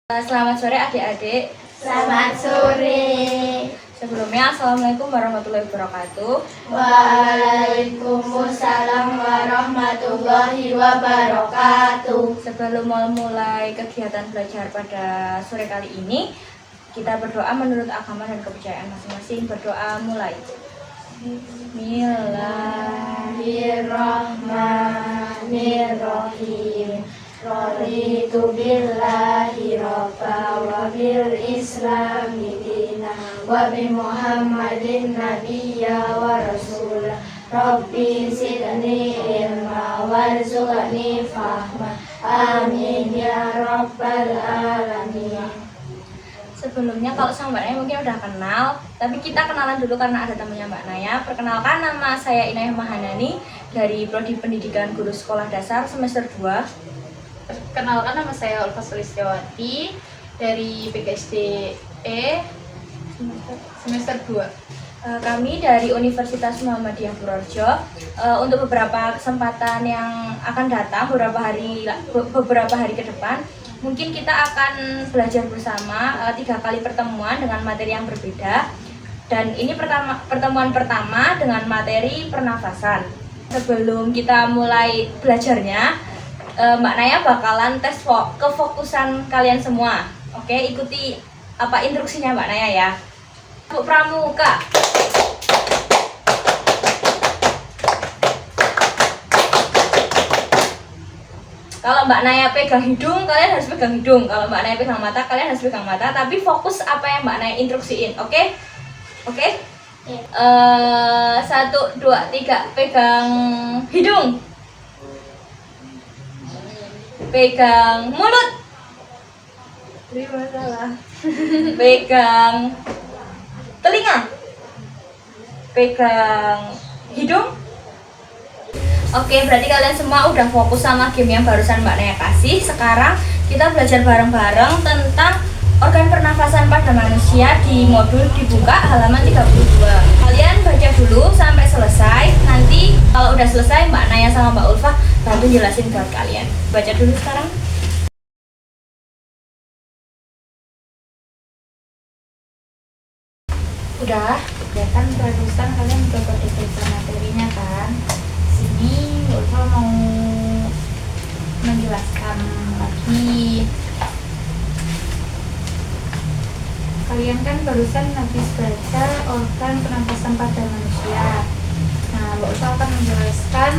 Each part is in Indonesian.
Selamat sore adik-adik. Selamat sore. Sebelumnya, Assalamualaikum warahmatullahi wabarakatuh. Waalaikumsalam warahmatullahi wabarakatuh. Sebelum mulai kegiatan belajar pada sore kali ini, kita berdoa menurut agama dan kepercayaan masing-masing. Berdoa mulai. Bismillahirrahmanirrahim. Raditu billahi robba wa bil islami dina wa bi muhammadin nabiyya wa rasulah. Rabbi zidni ilma warzuqni fahma. Amin ya rabbal alamin. Sebelumnya kalau sama Mbak Naya mungkin udah kenal, tapi kita kenalan dulu karena ada temannya Mbak Naya. Perkenalkan, nama saya Inayah Mahanani dari Prodi Pendidikan Guru Sekolah Dasar semester 2. Perkenalkan, nama saya Ulfa Sulistiawati dari PGSDE semester 2. Kami dari Universitas Muhammadiyah Purworejo. Untuk beberapa kesempatan yang akan datang, beberapa hari ke depan, mungkin kita akan belajar bersama 3 kali pertemuan dengan materi yang berbeda. Dan ini pertemuan pertama dengan materi pernafasan. Sebelum kita mulai belajarnya, Mbak Naya bakalan tes kefokusan kalian semua. Oke, ikuti apa instruksinya Mbak Naya ya. Bu Pramuka. Kalau Mbak Naya pegang hidung, kalian harus pegang hidung. Kalau Mbak Naya pegang mata, kalian harus pegang mata. Tapi fokus apa yang Mbak Naya instruksiin, oke? Oke? 1, 2, 3, pegang hidung. Pegang mulut. Salah. Pegang telinga. Pegang hidung. Oke, berarti kalian semua udah fokus sama game yang barusan Mbak Naya kasih. Sekarang kita belajar bareng-bareng tentang organ pernafasan pada manusia di modul dibuka halaman 32. Kalian baca dulu sampai selesai. Nanti kalau udah selesai Mbak Naya sama Mbak Ulfa bantu jelasin buat kalian. Baca dulu sekarang. Udah kan barusan kalian udah pada baca materinya kan? Sini Ulfa mau menjelaskan lagi. Kalian kan barusan habis baca organ pernapasan pada manusia. Nah, Mbak Ulfa akan menjelaskan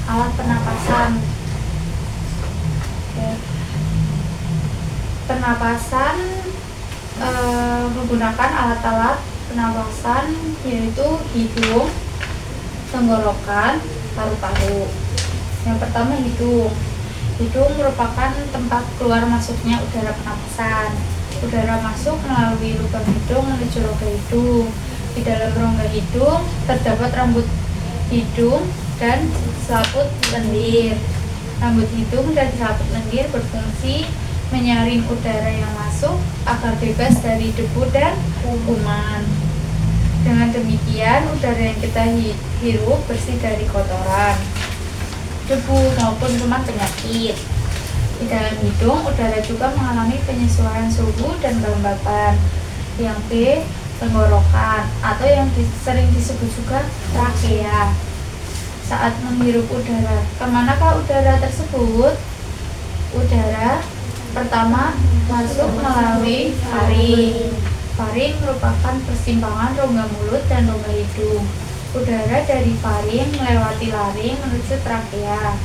alat pernapasan. Oke. Pernapasan menggunakan alat-alat pernapasan yaitu hidung, tenggorokan, paru-paru. Yang pertama hidung. Hidung merupakan tempat keluar masuknya udara pernapasan. Udara masuk melalui lubang hidung menuju rongga hidung. Di dalam rongga hidung terdapat rambut hidung dan selaput lendir. Rambut hidung dan selaput lendir berfungsi menyaring udara yang masuk agar bebas dari debu dan kuman. Dengan demikian, udara yang kita hirup bersih dari kotoran, debu maupun kuman penyakit. Di dalam hidung, udara juga mengalami penyesuaian suhu dan kelembapan. Yang B, tenggorokan atau yang sering disebut juga trakea. Saat menghirup udara, kemanakah udara tersebut? Udara pertama masuk melalui faring. Faring merupakan persimpangan rongga mulut dan rongga hidung. Udara dari faring melewati laring menuju trakea.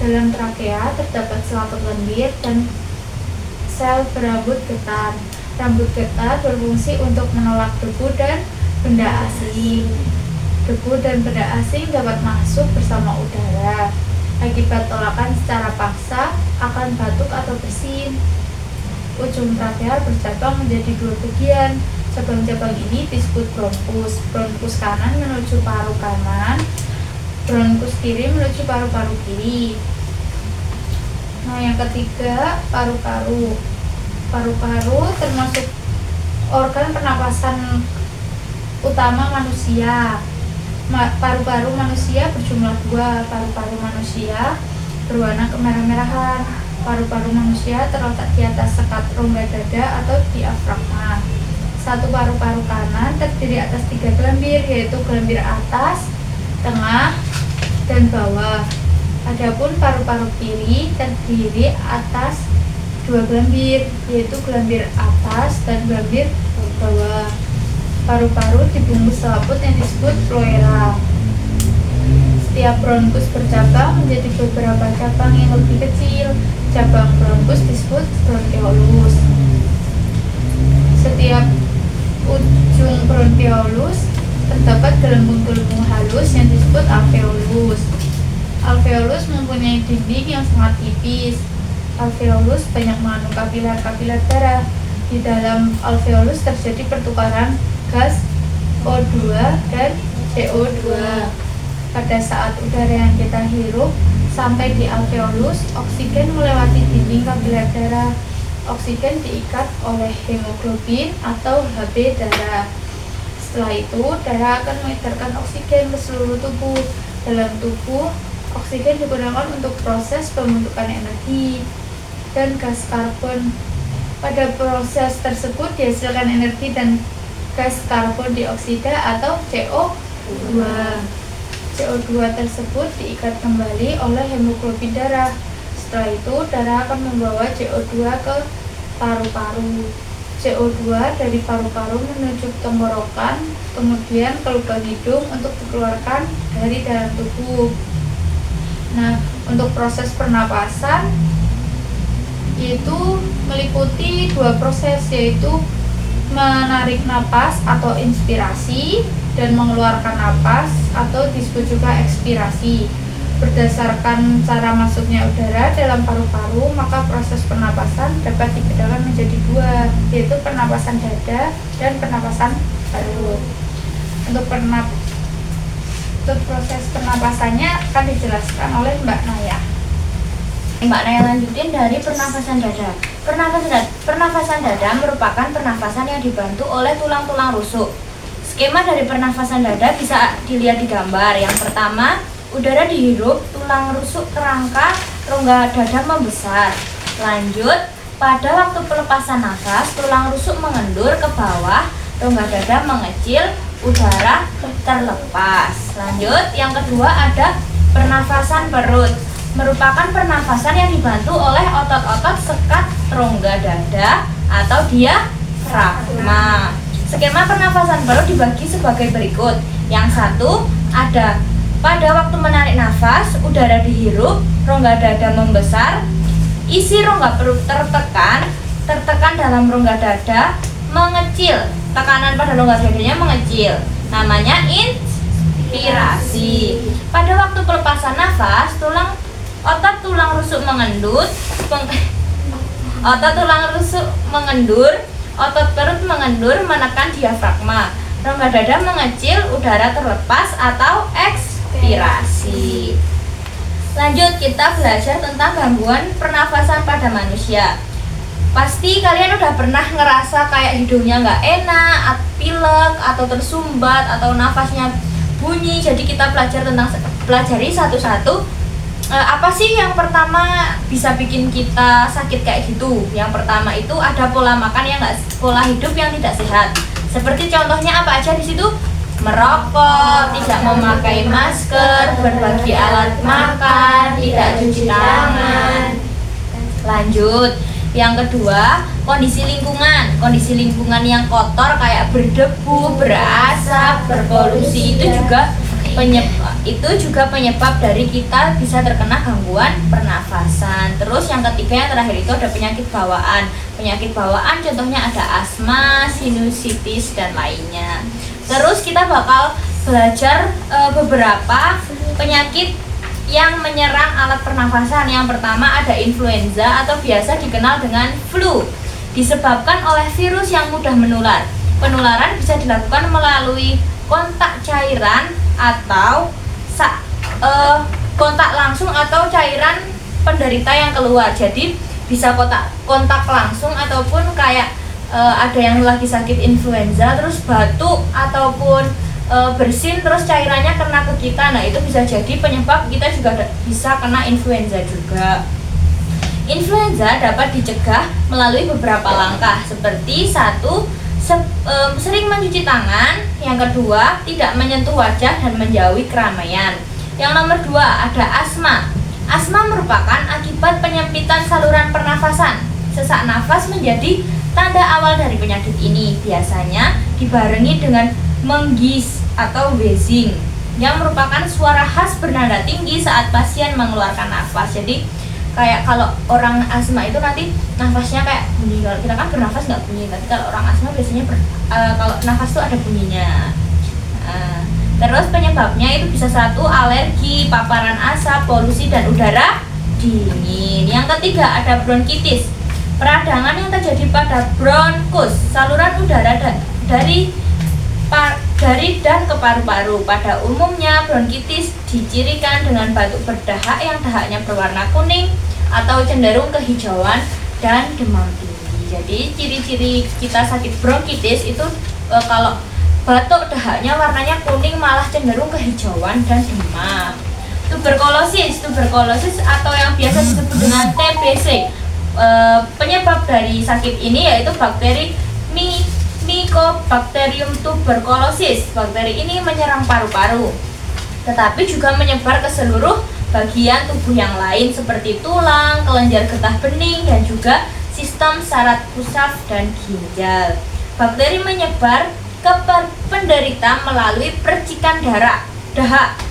Dalam trakea terdapat selaput lendir dan sel berambut getah. Rambut getah berfungsi untuk menolak debu dan benda asing. Debu dan benda asing dapat masuk bersama udara. Akibat tolakan secara paksa akan batuk atau bersin. Ujung trakea bercabang menjadi 2 bagian. Cabang-cabang ini disebut bronkus. Bronkus kanan menuju paru kanan, bronkus kiri menuju paru-paru kiri. Nah, yang ketiga paru-paru. Paru-paru termasuk organ pernapasan utama manusia. Paru-paru manusia berjumlah 2. Paru-paru manusia berwarna kemerah-merahan. Paru-paru manusia terletak di atas sekat rongga dada atau diafragma. Satu paru-paru kanan terdiri atas 3 gelambir, yaitu gelambir atas, tengah, dan bawah. Adapun paru-paru kiri terdiri atas 2 gelambir, yaitu gelambir atas dan gelambir bawah. Paru-paru dibungkus selaput yang disebut pleura. Setiap bronkus bercabang menjadi beberapa cabang yang lebih kecil. Cabang bronkus disebut bronkeolus. Setiap ujung bronkeolus terdapat gelembung-gelembung halus yang disebut alveolus. Alveolus mempunyai dinding yang sangat tipis. Alveolus banyak mengandung kapiler-kapiler darah. Di dalam alveolus terjadi pertukaran gas O2 dan CO2. Pada saat udara yang kita hirup sampai di alveolus, oksigen melewati dinding kapiler darah. Oksigen diikat oleh hemoglobin atau Hb darah. Setelah itu, darah akan mengedarkan oksigen ke seluruh tubuh. Dalam tubuh, oksigen digunakan untuk proses pembentukan energi dan gas karbon. Pada proses tersebut dihasilkan energi dan gas karbon dioksida atau CO2. CO2 tersebut diikat kembali oleh hemoglobin darah. Setelah itu, darah akan membawa CO2 ke paru-paru. CO2 dari paru-paru menuju tenggorokan, kemudian ke lubang hidung untuk dikeluarkan dari dalam tubuh. Nah, untuk proses pernapasan itu meliputi 2 proses, yaitu menarik napas atau inspirasi dan mengeluarkan napas atau disebut juga ekspirasi. Berdasarkan cara masuknya udara dalam paru-paru, maka proses pernapasan dapat dibedakan menjadi 2, yaitu pernapasan dada dan pernapasan perut. Untuk proses pernapasannya akan dijelaskan oleh Mbak Naya. Mbak Naya lanjutin dari pernafasan dada. Pernafasan dada merupakan pernafasan yang dibantu oleh tulang-tulang rusuk. Skema dari pernafasan dada bisa dilihat di gambar. Yang pertama, udara dihirup, tulang rusuk kerangka rongga dada membesar. Lanjut, pada waktu pelepasan nafas, tulang rusuk mengendur ke bawah, rongga dada mengecil, udara terlepas. Lanjut, yang kedua ada pernafasan perut. Merupakan pernafasan yang dibantu oleh otot-otot sekat rongga dada atau diafragma. Skema pernafasan perut dibagi sebagai berikut. Yang satu ada pada waktu menarik nafas, udara dihirup, rongga dada membesar, isi rongga perut tertekan dalam rongga dada mengecil, tekanan pada rongga dadanya mengecil, namanya inspirasi. Pada waktu pelepasan nafas, otot tulang rusuk mengendur, otot perut mengendur menekan diafragma, rongga dada mengecil, udara terlepas atau ekspirasi. Lanjut, kita belajar tentang gangguan pernafasan pada manusia. Pasti kalian udah pernah ngerasa kayak hidungnya nggak enak, pilek, atau tersumbat, atau nafasnya bunyi. Jadi kita pelajari satu-satu. Apa sih yang pertama bisa bikin kita sakit kayak gitu? Yang pertama itu ada pola makan pola hidup yang tidak sehat. Seperti contohnya apa aja di situ? Merokok, tidak memakai masker, berbagi alat makan, tidak cuci tangan. Lanjut, yang kedua, kondisi lingkungan yang kotor kayak berdebu, berasap, berpolusi itu juga penyebab dari kita bisa terkena gangguan pernafasan. Terus yang ketiga, yang terakhir itu ada penyakit bawaan. Penyakit bawaan contohnya ada asma, sinusitis dan lainnya. Terus kita bakal belajar beberapa penyakit yang menyerang alat pernafasan. Yang pertama ada influenza atau biasa dikenal dengan flu. Disebabkan oleh virus yang mudah menular. Penularan bisa dilakukan melalui kontak cairan atau kontak langsung atau cairan penderita yang keluar. Jadi bisa kontak langsung ataupun kayak ada yang lagi sakit influenza terus batuk ataupun bersin terus cairannya kena ke kita. Nah, itu bisa jadi penyebab kita juga bisa kena influenza juga. Influenza dapat dicegah melalui beberapa langkah seperti satu, sering mencuci tangan. Yang kedua, tidak menyentuh wajah dan menjauhi keramaian. Yang nomor dua, ada asma. Asma merupakan akibat penyempitan saluran pernafasan. Sesak nafas menjadi tanda awal dari penyakit ini. Biasanya dibarengi dengan menggis atau wheezing, yang merupakan suara khas bernada tinggi saat pasien mengeluarkan nafas. Jadi kayak kalau orang asma itu nanti nafasnya kayak bunyi. Kalau kita kan bernafas nggak bunyi, tapi kalau orang asma biasanya kalau nafas tuh ada bunyinya. Terus penyebabnya itu bisa satu, alergi, paparan asap, polusi, dan udara dingin. Yang ketiga ada bronkitis, peradangan yang terjadi pada bronkus, saluran udara dari dan ke paru-paru. Pada umumnya bronkitis dicirikan dengan batuk berdahak yang dahaknya berwarna kuning atau cenderung kehijauan dan demam tinggi. Jadi ciri-ciri kita sakit bronkitis itu kalau batuk dahaknya warnanya kuning malah cenderung kehijauan dan demam. Tuberkulosis atau yang biasa disebut dengan TBC, penyebab dari sakit ini yaitu bakteri Mycobacterium tuberculosis. Bakteri ini menyerang paru-paru, tetapi juga menyebar ke seluruh bagian tubuh yang lain seperti tulang, kelenjar getah bening, dan juga sistem saraf pusat dan ginjal. Bakteri menyebar ke penderita melalui percikan dahak,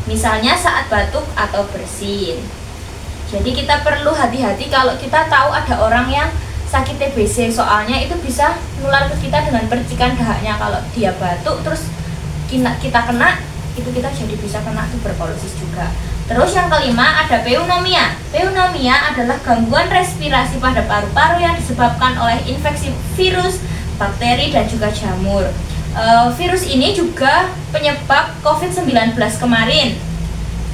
misalnya saat batuk atau bersin. Jadi kita perlu hati-hati kalau kita tahu ada orang yang sakit TBC, soalnya itu bisa nular ke kita dengan percikan dahaknya. Kalau dia batuk terus kita kena, itu kita jadi bisa kena tuberkulosis juga. Terus yang kelima ada pneumonia. Pneumonia adalah gangguan respirasi pada paru-paru yang disebabkan oleh infeksi virus, bakteri, dan juga jamur. Virus ini juga penyebab COVID-19 kemarin.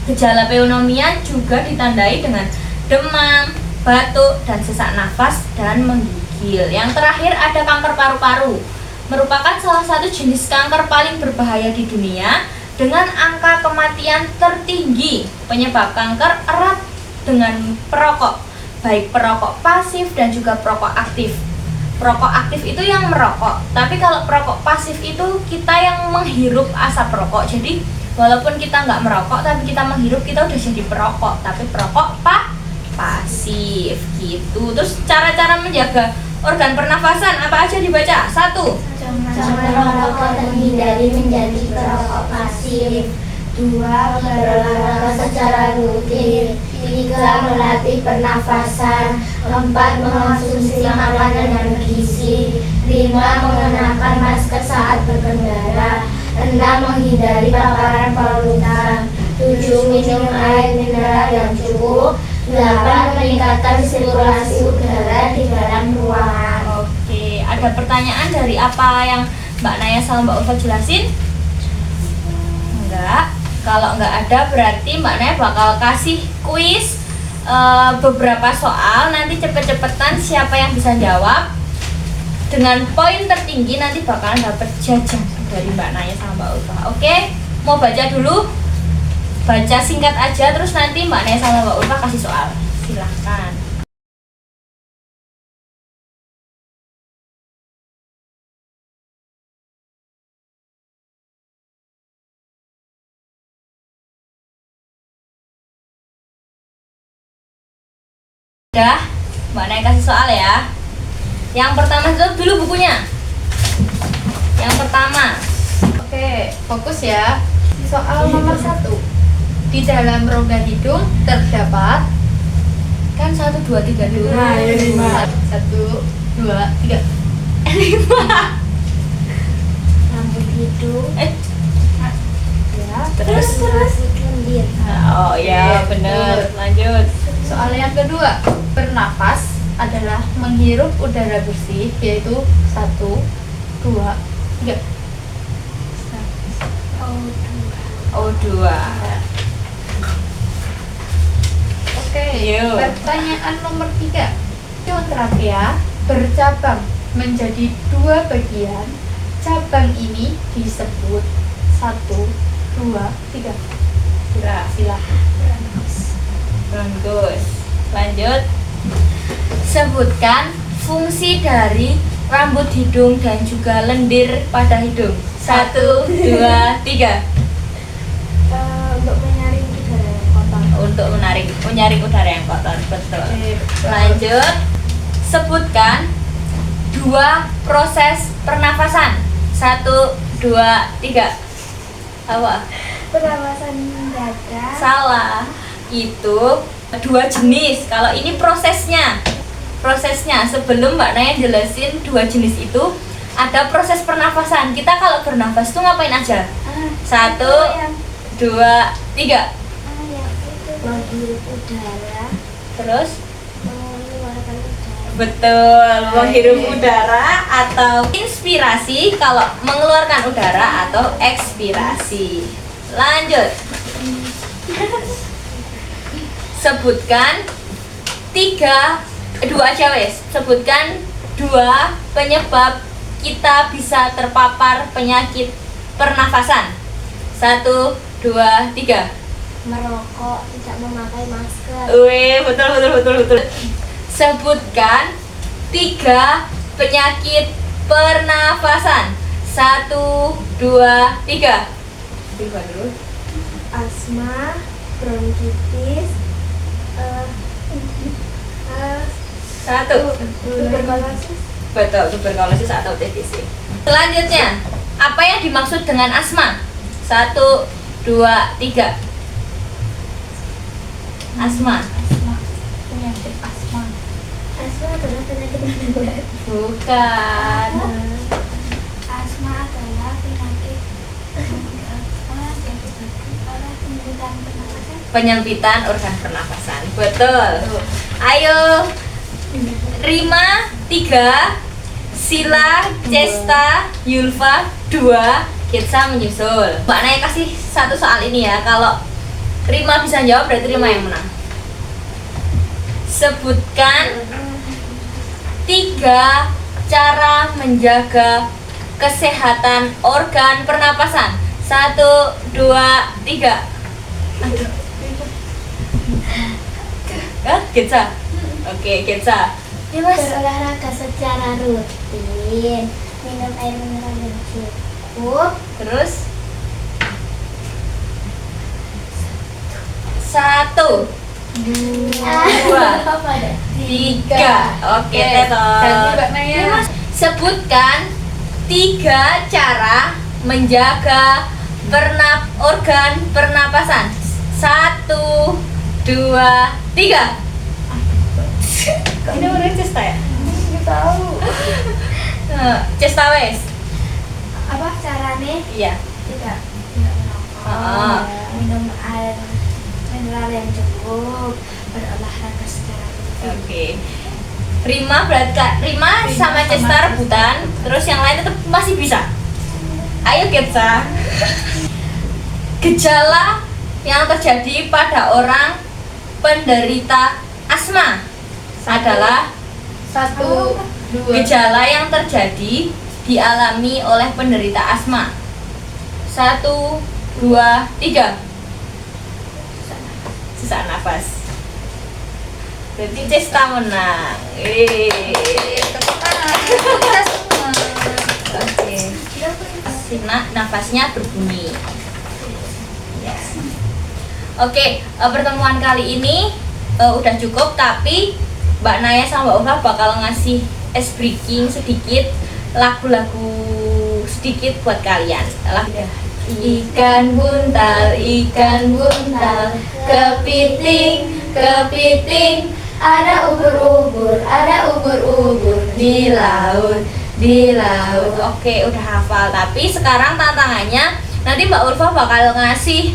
Gejala pneumonia juga ditandai dengan demam, batuk, dan sesak nafas dan menggigil. Yang terakhir ada kanker paru-paru, merupakan salah satu jenis kanker paling berbahaya di dunia dengan angka kematian tertinggi. Penyebab kanker erat dengan perokok, baik perokok pasif dan juga perokok aktif. Perokok aktif itu yang merokok, tapi kalau perokok pasif itu kita yang menghirup asap rokok. Jadi walaupun kita nggak merokok tapi kita menghirup, kita udah jadi perokok, tapi perokok pasif gitu. Terus cara-cara menjaga organ pernafasan apa aja dibaca? Satu, Jangan merokok dan hindari menjadi perokok pasif. 2. Berolahraga secara rutin. 3. Melatih pernafasan. 4. Mengonsumsi makanan yang bergizi. 5. Mengenakan masker saat berkendara. 6. Menghindari paparan polutan. 7. Minum air mineral yang cukup. 8. Meningkatkan sirkulasi udara di dalam ruangan. Oke, ada pertanyaan dari apa yang Mbak Naya sama Mbak Ulfa jelasin? Enggak. Kalau enggak ada berarti Mbak Naya bakal kasih kuis beberapa soal. Nanti cepet-cepetan siapa yang bisa jawab dengan poin tertinggi nanti bakalan dapat jajan dari Mbak Naya sama Mbak Ulfa. Oke, mau baca dulu? Baca singkat aja, terus nanti Mbak Naya sama Mbak Ulfa kasih soal. Silahkan. Udah, Mbak Naya kasih soal ya. Yang pertama itu dulu bukunya. Yang pertama. Oke, fokus ya. Soal nomor 1. Di dalam rongga hidung terdapat Kan 1, 2, 3 dulu. 1, 2, 3. 5. Rambut hidung. Ya, Terus. Lendir. Oh ya, bener. Lanjut. soal yang kedua, bernafas adalah menghirup udara bersih, yaitu 1, 2, 3. O2. Oke, Yuk. pertanyaan nomor 3. Fisioterapi bercabang menjadi 2 bagian. Cabang ini disebut 1, 2, 3. Silakan. Bronkus. Lanjut. Sebutkan fungsi dari rambut hidung dan juga lendir pada hidung. 1, 2, 3. Untuk menyaring udara yang kotor. Untuk menyaring udara yang kotor. Betul. Lanjut. Sebutkan 2 proses pernafasan. 1, 2, 3. Apa? Pernapasan dada. Salah. Itu 2 jenis. Kalau ini prosesnya sebelum Mbak Naya jelasin 2 jenis itu, ada proses pernafasan. Kita kalau bernafas tuh ngapain aja? 1, 2, 3. Yang itu menghirup udara. Terus Mengeluarkan udara. betul, menghirup udara atau inspirasi kalau mengeluarkan udara atau ekspirasi. Lanjut. Sebutkan 2 aja wes. Sebutkan 2 penyebab kita bisa terpapar penyakit pernafasan. 1, 2, 3. Merokok, tidak memakai masker. Wih, betul. Sebutkan 3 penyakit pernafasan. 1, 2, 3. Asma, bronkitis, 1. tuberkulosis. Betul, tuberkulosis atau TBC. Selanjutnya, apa yang dimaksud dengan asma? 1, 2, 3. Asma. Penyakit asma. Asma adalah penyakit menular. Bukan. Asma adalah penyakit Penyempitan organ pernafasan. Betul. Ayo. Rima 3, Sila, Cesta, Yulfa 2, Kitsa menyusul. Mbak Naya kasih 1 soal ini ya. Kalau Rima bisa jawab berarti Rima yang menang. Sebutkan 3 cara menjaga kesehatan organ pernapasan. 1, 2, 3. Kitsa. Oke, Kitsa. Ya, Mas. berolahraga secara rutin, minum air mineral yang cukup, Terus 1, 2, 3. Oke, Tetot. Ganti Mbak Naya. Ya, Mas. Sebutkan 3 cara menjaga organ pernapasan. 1, 2, 3. Ini udah Cesta ya? Nggak tahu. Cesta wes. apa caranya? Iya. Tidak merokok, minum air mineral yang cukup, berolahraga secara rutin. Oke. Rima sama Cesta rebutan, terus yang lain tetap masih bisa. Ayo Ketsa. Gejala yang terjadi pada orang penderita asma adalah 1, 2. gejala yang terjadi dialami oleh penderita asma. 1, 2, 3. Sesak nafas. Berarti Cesta menang. Tepuk tangan. Kita semua. Oke. Karena nafasnya berbunyi. Ya. Oke, pertemuan kali ini udah cukup, tapi Mbak Naya sama Mbak Ulfa bakal ngasih ice breaking sedikit, lagu-lagu sedikit buat kalian. Ikan buntal, kepiting, ada ubur-ubur di laut. Oke, udah hafal. Tapi sekarang tantangannya nanti Mbak Ulfa bakal ngasih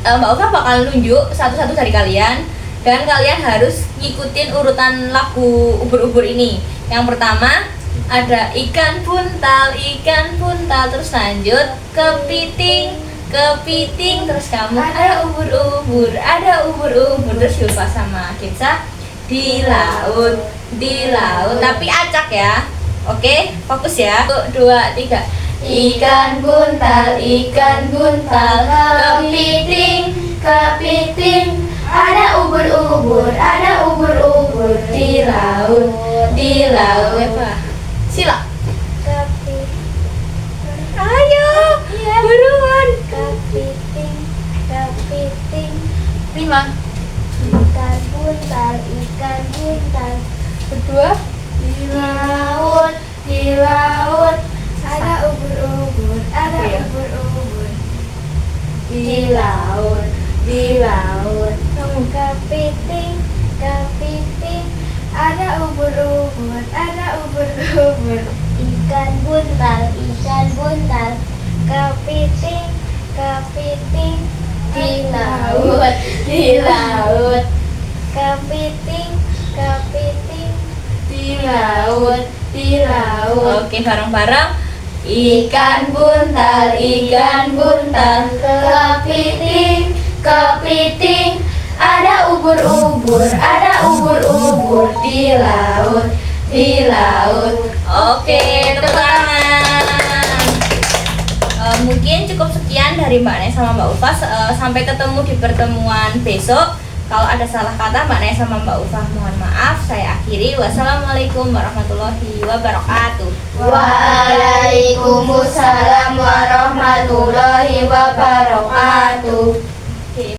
Mbak Ulfa bakal nunjuk satu-satu dari kalian, dan kalian harus ngikutin urutan lagu ubur-ubur ini. Yang pertama ada ikan buntal, terus lanjut kepiting, terus kamu ada ubur-ubur, terus Yulfa sama Kitsa di laut, tapi acak ya. Oke, fokus ya. 1, 2, 3. Ikan buntal, kepiting, ada ubur-ubur, ada ubur-ubur di laut, di laut. Apa? Sila. Ayo, Iya. buruan. Kepiting, kepiting, 5. ikan buntal, ikan buntal. Kedua. Di laut, ada ubur-ubur, ada Iya. ubur-ubur. Di laut, di laut. Kepiting, kepiting, ada ubur-ubur, ada ubur-ubur. Ikan buntal, ikan buntal. Kepiting, kepiting, di laut, di laut. Kepiting, kepiting, di laut, di laut. Oke, bareng-bareng. Ikan buntal, ikan buntal. Kepiting, kepiting, ada ubur-ubur, ada ubur-ubur di laut, di laut. Oke, tepuk tangan. Mungkin cukup sekian dari Mbak Naya sama Mbak Ulfa. Sampai ketemu di pertemuan besok. Kalau ada salah kata Mbak Naya sama Mbak Ulfa mohon maaf. Saya akhiri. Wassalamualaikum warahmatullahi wabarakatuh. Waalaikumsalam warahmatullahi wabarakatuh.